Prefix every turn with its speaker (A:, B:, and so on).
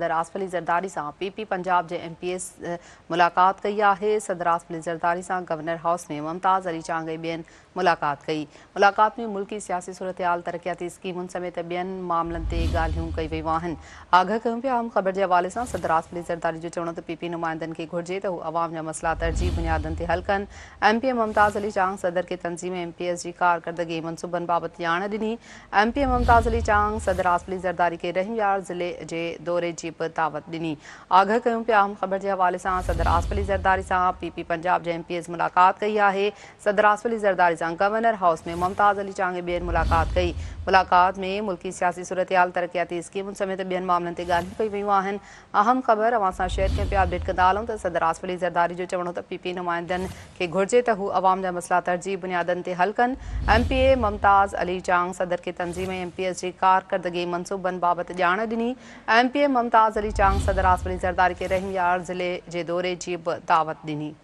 A: सदर आसिफ अली ज़रदारी सां पीपी पंजाब जे MPS मुलाक़ात कई आहे। सदर आसिफ अली ज़रदारी सां गवर्नर हाउस में मुमताज़ अली चांग ऐं ॿियनि मुलाक़ात कई। मुलाक़ात में मुल्की सियासी सूरतहाल, तरक़ियाती स्कीमुनि समेत ॿियनि मामलनि ते ॻाल्हियूं कई वयूं आहिनि। आगाह कयूं पिया। अहम ख़बर जे हवाले सां सदर आसिफ अली ज़रदारी जो चवणो त पीपी नुमाइंदनि खे घुर्जे त हू अवाम जा मसइला तरजीह बुनियादनि ते हल कनि। MP मुमताज़ अली चांग सदर खे तंज़ीम MPS जी कारकर्दगी ऐं मनसूबनि बाबति ॼाण ॾिनी। MP मुमताज़ अली चांग सदर आसिफ अली ज़रदारी खे रहीमयार ज़िले जे दौरे जी दावत ॾिनी। आगाह कयूं पिया। अहम ख़बर जे हवाले सां सदर आसिफ अली ज़रदारी सां पीपी पंजाब जे MPS मुलाक़ात कई आहे। सदर आसिफ अली ज़रदारी सां गवर्नर हाउस में मुमताज़ अली चांग ऐं ॿियनि मुलाक़ात कई। मुलाक़ात में मुल्की सियासी सूरतहाल, तरक़ियाती स्कीमुनि समेत ॿियनि मामलनि ते ॻाल्हियूं कई वयूं आहिनि। अहम ख़बर अवां सां शेयर कयूं पिया। अपडेट कंदा हलूं त सदर आसिफ अली ज़रदारी जो चवणो त पीपी नुमाइंदनि खे घुर्जे त हू अवाम जा मसइला तरजीह बुनियादनि ते हल कनि। MPA मुमताज़ अली चांग सदर खे तंज़ीम MPS जी कारकर्दगी मनसूबनि बाबति ॼाण ॾिनी। MPA मुमताज़ अली चांग सदर आसिफ अली ज़रदारी खे रहीमयार ज़िले जे दौरे जी दावत ॾिनी।